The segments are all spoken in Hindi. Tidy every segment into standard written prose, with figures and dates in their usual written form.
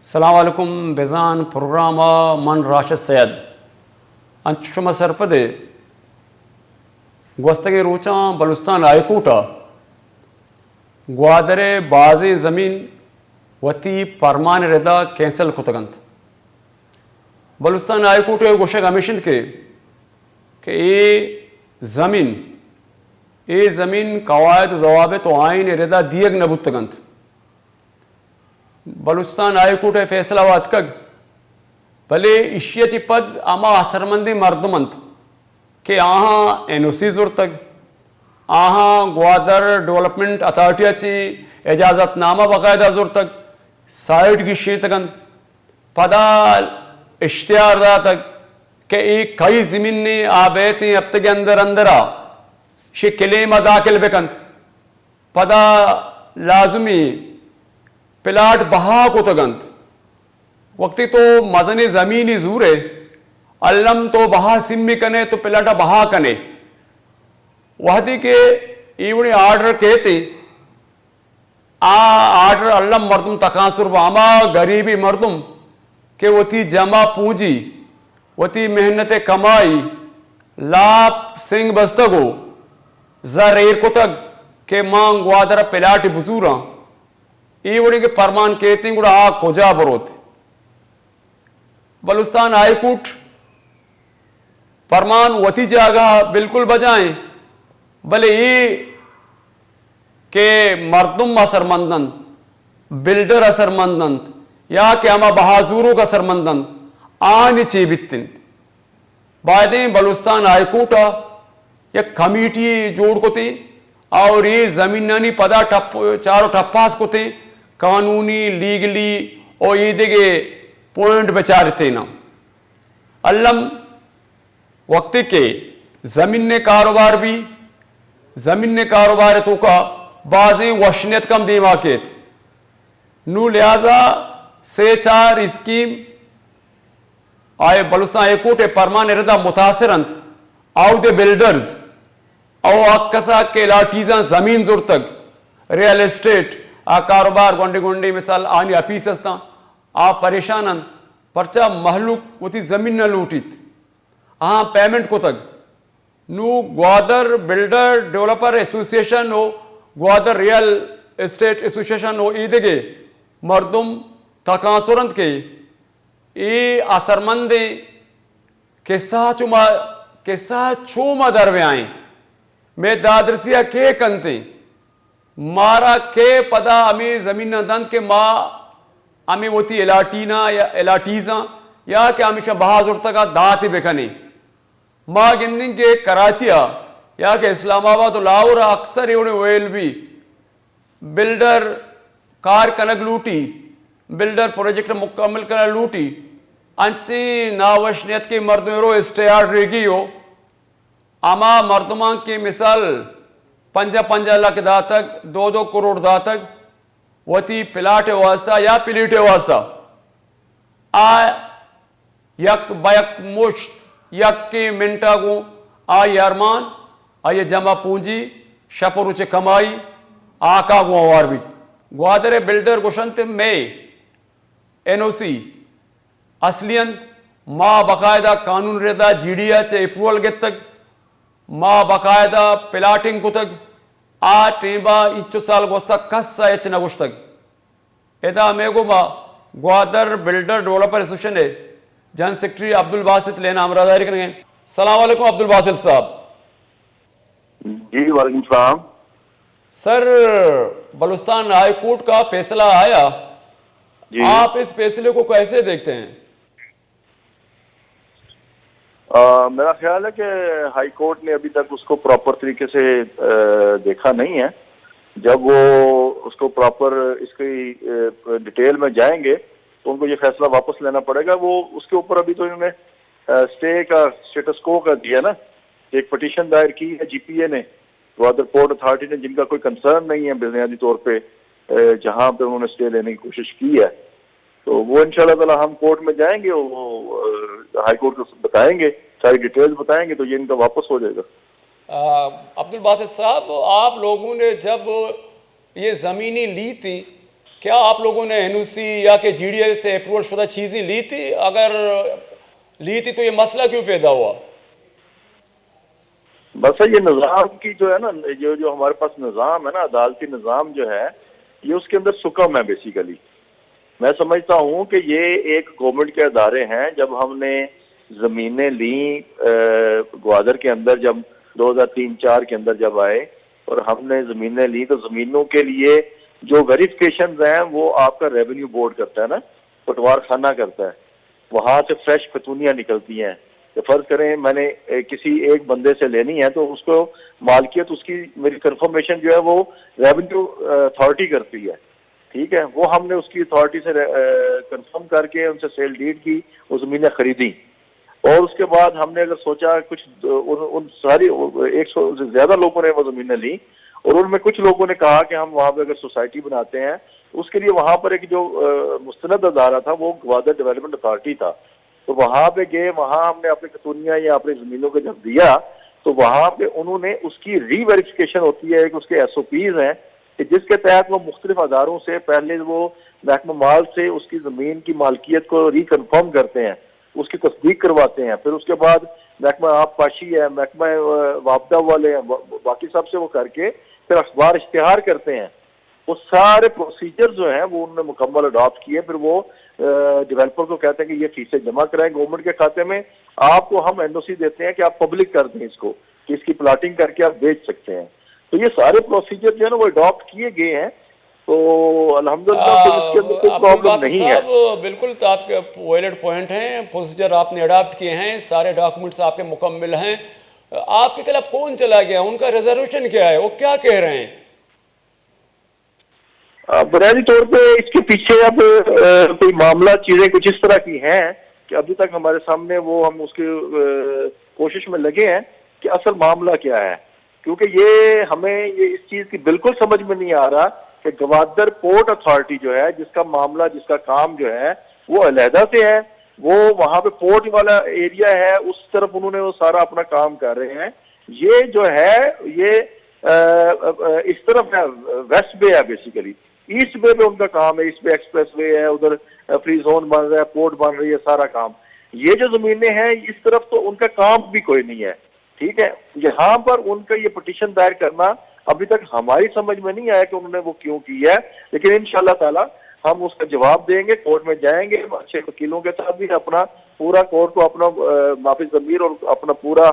अस्सलाम वालेकुम बेजान प्रोग्राम मन राशिद सैयद अंशुम सरपदे gwastagê roçan Balûstan Haykûta gwaderê bazê zemîn wetî parmanê re da cancel kutagand. Balûstan Haykûtê goşek hemêşin dike ke ê zemîn qawaid û zawabit û aynê re da diyek nebûdtigand. Balochistan high court फैसला वाद कग भले इशियची पद आमा असरमंदी मर्दमंत के आहा एनओसी जोर तक आहा ग्वादर डेवलपमेंट अथॉरिटी इजाजतनामा बाकायदा जोर तक साइड की शीतगंद पदा इश्तिहार दा तक के एक कई जमीन ने आबेती अब तक अंदर अंदरा शे किलेमा दाखिल बेकंत पदा लाजमी प्लाट बहा को तगंत वक्ती तो मदनी ज़मीनी जूरे अल्लम तो बहा सिम्मी कने तो प्लाटा बहा कने वहदी के इवनी आर्डर कहते आर्डर अल्लम मर्दुम तकासुर वामा गरीबी मर्दुम के वती जमा पूंजी वती मेहनत कमाई लाप सिंह बस्तगो जरेर को तक के मांग ग्वादर प्लाट बुजूरा के परमान कहते आ कोजा बरोत बलूचिस्तान हाईकोर्ट परमान वती जागा बिल्कुल बजाएं भले ये के मर्दुम असरमंदन बिल्डर असरमंदन या के अमा बहाजूरों का असरमंदन आनी चेबितिन बायदे बलूचिस्तान हाईकोर्ट या कमेटी जोड़ को थी और ये जमीनानी पदा ठप चारों ठप्पास को थे कानूनी लीगली और ईदगे पॉइंट बेचारते ना अल्लम वक्त के ज़मीन ने कारोबार तो का बाज़ें वशनियत कम दीवाकेत नू लिहाजा से चार स्कीम आए बलूचिस्तान हाईकोर्ट परमान रदा मुतासरन आउ दे बिल्डर्स और अक्सा के लाटीजा ज़मीन जोर तक रियल एस्टेट आ कारोबार गोंडी गोंडी मिसाल आनी अपीस असता आ परेशानन परचा महलूक वती जमीन न लूटित हाँ पेमेंट को तक नू ग्वादर बिल्डर डेवलपर एसोसिएशन हो ग्वादर रियल एस्टेट एसोसिएशन हो ईदगे मर्दुम तकासुरंत के असरमंदे केसा चूमा दरवे आए मैं दादरसिया के कंते मारा के पदा अमी जमीन दंत के माँ अमी वोती एलाटीना या एलाटीजा या के हमेशा बहाजुर तक दाती बेखने माँ गिंदिंग के कराचिया या के इस्लामाबाद लाहौर अक्सर ये वेल भी बिल्डर कार कनक लूटी बिल्डर प्रोजेक्ट मुकम्मल कर लूटी अंची नावशनियत के मर्दों स्टेयार रेगी हो आमा मर्दमा की मिसाल 5 लाख दा तक 2 करोड़ दा तक वती प्लाट वास्ता या प्लीटे वास्ता आ यक बयक मुश्त यक के मिनटा को आ यारमान आ ये जमा पूंजी शपरुचे कमाई आका को वारबित ग्वादरे बिल्डर गोशंत में एनओसी असलियत माँ बकायदा कानून रेदा जीडिया चे अप्रूवल के तक माँ बकायदा प्लाटिंग को तक आ टेबा 5 साल गोस्ता कस्सा एच न गोश्तक एदा मेगो मा ग्वादर बिल्डर डेवलपर एसोसिएशन है जन सेक्रेटरी अब्दुल बासित लेना अमरादारी करेंगे। सलाम वालेकुम अब्दुल बासित साहब। जी वालेकुम सलाम। सर बलूचिस्तान हाई कोर्ट का फैसला आया, आप इस फैसले को कैसे देखते हैं? मेरा ख्याल है कि हाई कोर्ट ने अभी तक उसको प्रॉपर तरीके से देखा नहीं है। जब वो उसको प्रॉपर इसकी डिटेल में जाएंगे तो उनको ये फैसला वापस लेना पड़ेगा। वो उसके ऊपर अभी तो इन्होंने स्टे का स्टेटस को कर दिया ना, एक पिटीशन दायर की है जीपीए ने, ग्वादर पोर्ट अथॉरिटी ने, जिनका कोई कंसर्न नहीं है बुनियादी तौर पे, जहां पे उन्होंने स्टे लेने की कोशिश की है। तो वो इंशाल्लाह ताला हम कोर्ट में जाएंगे, वो हाई कोर्ट को बताएंगे सारी डिटेल्स बताएंगे तो ये इनका वापस हो जाएगा। अब्दुल बासित साहब, आप लोगों ने जब ये ज़मीनें ली थी, क्या आप लोगों ने एनओसी या के जीडीए से अप्रूवल शुदा चीज़ें ली थी? अगर ली थी तो ये मसला क्यों पैदा हुआ? बस ये निज़ाम की जो है ना, जो जो हमारे पास निज़ाम है ना, अदालती निज़ाम जो है, ये उसके अंदर सुकम है बेसिकली। मैं समझता हूँ कि ये एक गवर्नमेंट के अदारे हैं। जब हमने ज़मीनें ली ग्वादर के अंदर, जब 2003-4 के अंदर जब आए और हमने ज़मीनें ली, तो ज़मीनों के लिए जो वेरिफिकेशन हैं वो आपका रेवेन्यू बोर्ड करता है ना, पटवार खाना करता है। वहाँ से फ्रेश खतूनियाँ निकलती हैं। तो फर्ज करें मैंने किसी एक बंदे से लेनी है, तो उसको मालकियत उसकी मेरी कंफर्मेशन जो है वो रेवेन्यू अथॉरिटी करती है, ठीक है। वो हमने उसकी अथॉरिटी से कंफर्म करके उनसे सेल डीड की, वो ज़मीनें खरीदी। और उसके बाद हमने अगर सोचा कुछ उन सारी 100 से ज़्यादा लोगों ने वो ज़मीनें ली, और उनमें कुछ लोगों ने कहा कि हम वहाँ पे अगर सोसाइटी बनाते हैं, उसके लिए वहाँ पर एक जो मुस्तनद अदारा था वो ग्वादर डेवलपमेंट अथॉरिटी था। तो वहाँ पे गए, वहाँ हमने अपनी खतूनियाँ या अपनी ज़मीनों को जब दिया, तो वहाँ पे उन्होंने उसकी रीवेरिफिकेशन होती है, एक उसके SOPs हैं कि जिसके तहत वो मुख्तलिफ अदारों से पहले वो महकमा माल से उसकी ज़मीन की मालकियत को रिकन्फर्म करते हैं, उसकी तस्दीक करवाते हैं। फिर उसके बाद महकमा आबपाशी है, महकमा वापदा वाले हैं, बाकी सब से वो करके फिर अखबार इश्तिहार करते हैं। वो सारे प्रोसीजर जो हैं वो उन्होंने मुकम्मल अडॉप्ट किए। फिर वो डेवलपर को कहते हैं कि ये फीसें जमा कराएं गवर्नमेंट के खाते में, आपको हम एनओसी देते हैं कि आप पब्लिक कर दें इसको, कि इसकी प्लाटिंग करके आप बेच सकते हैं। तो ये सारे प्रोसीजर जो है ना वो अडॉप्ट किए गए हैं। तो अल्हम्दुलिल्लाह कोई इसके अंदर कोई अब्दुल प्रॉब्लम बासित नहीं है। साहब, बिल्कुल तो आपके वैलिड पॉइंट हैं, प्रोसीजर आपने अडॉप्ट किए हैं, सारे डॉक्यूमेंट्स आपके मुकम्मल हैं। आपके खिलाफ कौन चला गया, उनका रिजर्वेशन क्या है, वो क्या कह रहे हैं? बुनियादी तौर पे इसके पीछे अब कोई मामला, चीजें कुछ इस तरह की हैं कि अभी तक हमारे सामने वो हम उसकी कोशिश में लगे हैं कि असल मामला क्या है। क्योंकि ये हमें ये इस चीज की बिल्कुल समझ में नहीं आ रहा कि गवादर पोर्ट अथॉरिटी जो है, जिसका मामला, जिसका काम जो है वो अलहदा से है, वो वहां पे पोर्ट वाला एरिया है, उस तरफ उन्होंने वो सारा अपना काम कर रहे हैं। ये जो है ये इस तरफ है, वेस्ट बे है बेसिकली, ईस्ट बे पे उनका काम है। ईस्ट बे एक्सप्रेस वे है, उधर फ्री जोन बन रहा है, पोर्ट बन रही है, सारा काम। ये जो जमीनें हैं इस तरफ तो उनका काम भी कोई नहीं है, ठीक है। यहाँ पर उनका ये पिटीशन दायर करना अभी तक हमारी समझ में नहीं आया कि उन्होंने वो क्यों की है, लेकिन इंशाल्लाह ताला हम उसका जवाब देंगे, कोर्ट में जाएंगे अच्छे वकीलों के साथ भी, अपना पूरा कोर्ट को अपना माफी ज़मीर और अपना पूरा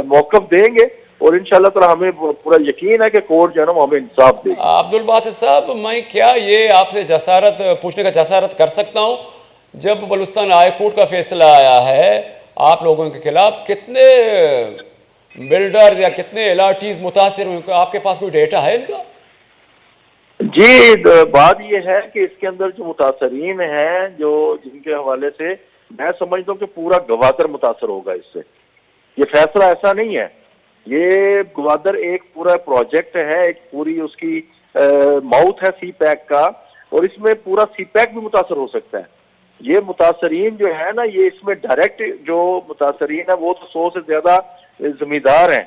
मौक़िफ़ देंगे, और इंशाल्लाह ताला हमें पूरा यकीन है कि कोर्ट जो है ना वो हमें इंसाफ देगी। अब्दुल बासित साहब, मैं क्या ये आपसे जसारत पूछने का जसारत कर सकता हूँ, जब बलूचिस्तान हाई कोर्ट का फैसला आया है आप लोगों के खिलाफ, कितने बिल्डर या कितने LRTs मुतासिर हुए, आपके पास कोई डेटा है इनका? जी, बात यह है कि इसके अंदर जो मुतासरीन हैं, जो जिनके हवाले से मैं समझता हूँ कि पूरा गवादर मुतासर होगा इससे। ये फैसला ऐसा नहीं है, ये गवादर एक पूरा प्रोजेक्ट है, एक पूरी उसकी माउथ है सी पैक का, और इसमें पूरा सी पैक भी मुतासर हो सकता है। ये मुतासरीन जो है ना, ये इसमें डायरेक्ट जो मुतासरीन है वो तो 100 से ज्यादा जमींदार हैं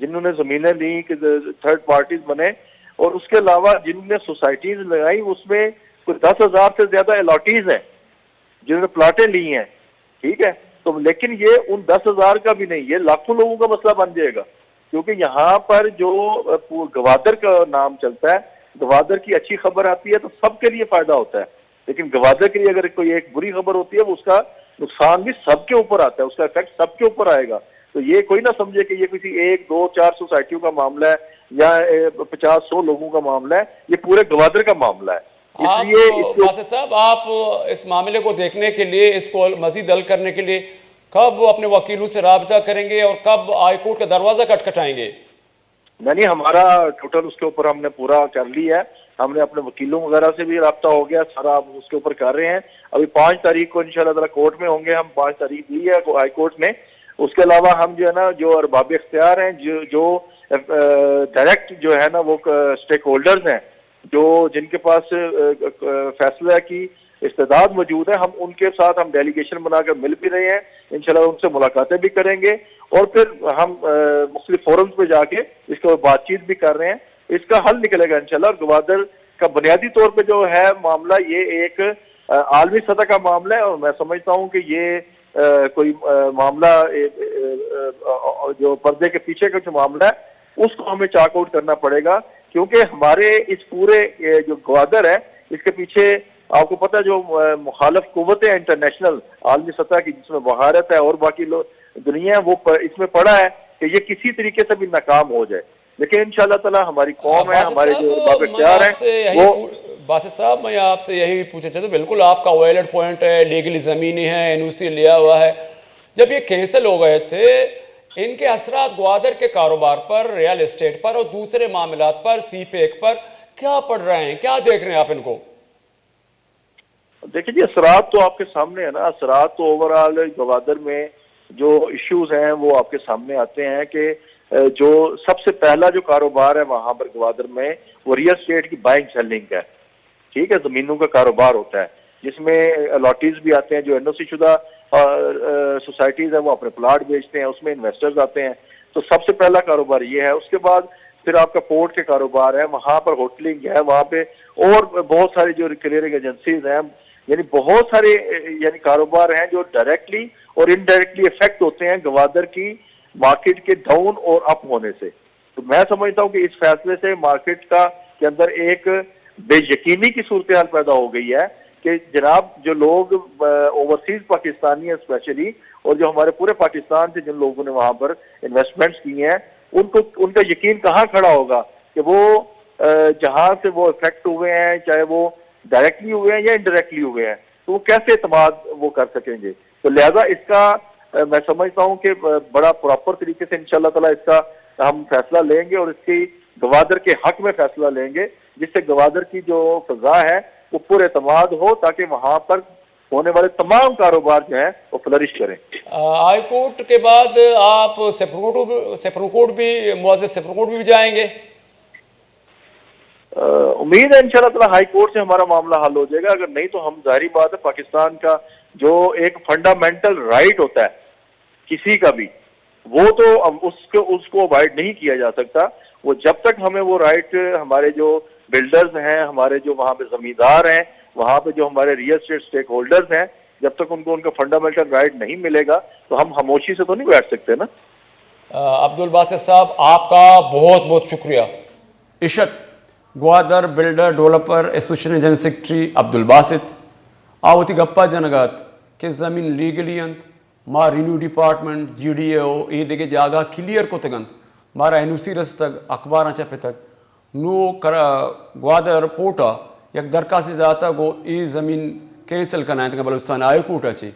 जिन्होंने जमीनें ली, थर्ड पार्टीज बने, और उसके अलावा जिनने सोसाइटीज लगाई उसमें कुछ 10,000 से ज्यादा अलॉटीज हैं जिन्होंने प्लाटें ली हैं, ठीक है। तो लेकिन ये उन 10,000 का भी नहीं, ये लाखों लोगों का मसला बन जाएगा, क्योंकि यहाँ पर जो गवादर का नाम चलता है, गवादर की अच्छी खबर आती है तो सबके लिए फायदा होता है, लेकिन गवादर के लिए अगर कोई एक बुरी खबर होती है वो उसका नुकसान भी सबके ऊपर आता है, उसका इफेक्ट सबके ऊपर आएगा। तो ये कोई ना समझे कि ये किसी 1, 2, 4 सोसाइटियों का मामला है या 50-100 लोगों का मामला है, ये पूरे गवादर का मामला है। इसलिए बासित साहब, आप इस मामले को देखने के लिए, इसको मजीद हल करने के लिए कब अपने वकीलों से राबता करेंगे और कब हाईकोर्ट का दरवाजा खटखटाएंगे? नहीं, हमारा टोटल उसके ऊपर हमने पूरा कर लिया है, हमने अपने वकीलों वगैरह से भी राब्ता हो गया, सारा उसके ऊपर कर रहे हैं। अभी 5 तारीख को इंशाल्लाह ताला कोर्ट में होंगे हम, 5 तारीख दी है हाई कोर्ट ने। उसके अलावा हम जो है ना, जो अरबाब इख्तियार हैं, जो डायरेक्ट जो है ना वो स्टेक होल्डर्स हैं, जो जिनके पास फैसला की इस्तेदाद मौजूद है, हम उनके साथ हम डेलीगेशन बनाकर मिल भी रहे हैं, इंशाल्लाह उनसे मुलाकातें भी करेंगे और फिर हम मुख्तलिफ फोरम्स पे जाके इसके ऊपर बातचीत भी कर रहे हैं। इसका हल निकलेगा इंशाल्लाह। और गवादर का बुनियादी तौर पे जो है मामला, ये एक आलमी सतह का मामला है और मैं समझता हूँ कि ये कोई मामला जो पर्दे के पीछे का जो मामला है उसको हमें चाक आउट करना पड़ेगा, क्योंकि हमारे इस पूरे जो गवादर है इसके पीछे आपको पता है जो मुखालिफ कुव्वतें इंटरनेशनल आलमी सतह की, जिसमें भारत है और बाकी लोग दुनिया है, वो इसमें पड़ा है कि ये किसी तरीके से भी नाकाम हो जाए। लेकिन इंशाल्लाह ताला हमारी कौम है, हमारे जो बाब-ए-इख्तियार है वो। बासित साहब, मैं आपसे यही पूछना चाहता हूँ, बिल्कुल आपका वैलिड पॉइंट है, लीगली ज़मीनी है, एनओसी लिया हुआ है। जब ये कैंसिल हो गए थे, इनके असरात ग्वादर के कारोबार पर, रियल एस्टेट पर और दूसरे मामलात पर, सीपेक पर क्या पड़ रहे हैं, क्या देख रहे हैं आप इनको? देखिए जी, असरात तो आपके सामने है ना। असरात तो ओवरऑल गवादर में जो इश्यूज हैं वो आपके सामने आते हैं कि जो सबसे पहला जो कारोबार है वहां पर गवादर में वो रियल एस्टेट की बाइंग सेलिंग है। ठीक है, जमीनों का कारोबार होता है जिसमें अलॉटीज भी आते हैं, जो एनओसी शुदा सोसाइटीज है वो अपने प्लाट बेचते हैं, उसमें इन्वेस्टर्स आते हैं। तो सबसे पहला कारोबार ये है। उसके बाद फिर आपका पोर्ट के कारोबार है, वहां पर होटलिंग है, वहां पे और बहुत सारी जो क्लियरिंग एजेंसीज हैं, यानी बहुत सारे यानी कारोबार हैं जो डायरेक्टली और इनडायरेक्टली इफेक्ट होते हैं गवादर की मार्केट के डाउन और अप होने से। तो मैं समझता हूं कि इस फैसले से मार्केट का के अंदर एक बेयकीनी की सूरत हाल पैदा हो गई है कि जनाब जो लोग ओवरसीज पाकिस्तानी है स्पेशली, और जो हमारे पूरे पाकिस्तान से जिन लोगों ने वहां पर इन्वेस्टमेंट्स किए हैं, उनको उनका यकीन कहाँ खड़ा होगा कि वो जहां से वो इफेक्ट हुए हैं, चाहे वो डायरेक्टली हुए हैं या इनडायरेक्टली हुए हैं, तो वो कैसे एतमाद वो कर सकेंगे। तो लिहाजा इसका मैं समझता हूं कि बड़ा प्रॉपर तरीके से इंशाल्लाह ताला इसका हम फैसला लेंगे और इसकी गवादर के हक में फैसला लेंगे, जिससे गवादर की जो फजा है वो पूरे एतमाद हो, ताकि वहां पर होने वाले तमाम कारोबार जो है वो फ्लरिश करें। हाई कोर्ट के बाद आप सुप्रीम कोर्ट भी जाएंगे? उम्मीद है इंशाल्लाह ताला हाई कोर्ट से हमारा मामला हल हो जाएगा। अगर नहीं तो हम, जाहिर बात है, पाकिस्तान का जो एक फंडामेंटल राइट होता है किसी का भी, वो तो उसको अवॉइड नहीं किया जा सकता। वो जब तक हमें वो राइट, हमारे जो बिल्डर्स हैं, हमारे जो वहां पे जमींदार हैं, वहां पे जो हमारे रियल एस्टेट स्टेक होल्डर्स हैं, जब तक उनको उनका फंडामेंटल राइट नहीं मिलेगा तो हम खामोशी से तो नहीं बैठ सकते ना। अब्दुल बासित साहब, आपका बहुत बहुत शुक्रिया। इशत Gwadar builder developer association general secretary Abdul Basit आवती गप्पा जनगात के ज़मीन लीगली अंत मा रिन्यू डिपार्टमेंट GDO ये देखे जागा क्लियर को तगंत मारा एनओसी रस तक अखबार पे तक नो कर ग्वादर पोटा एक दरखास्त दाता गो ये ज़मीन कैंसिल करना है तक बलुस्तान आय कोट अच्छी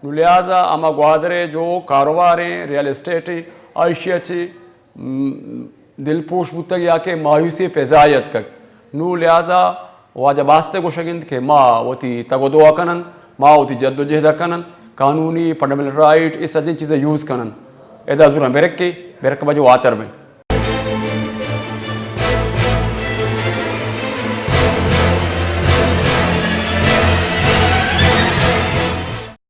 नु लिहाजा आमा ग्वादरे जो कारोबार हैं रियल एस्टेट आयशिया चे दिलपोश बुतक या के मायूसी पेजायत कक नु लिहाजा वाजब आस्ते को शगिंद के माँ वती तगोदो कनन माँ वती जद्दोजहद कनन कानूनी फंडामेंटल राइट इस सजी चीज़ें यूज़ कनन एदा ज़रूर बेरक बजे वातर में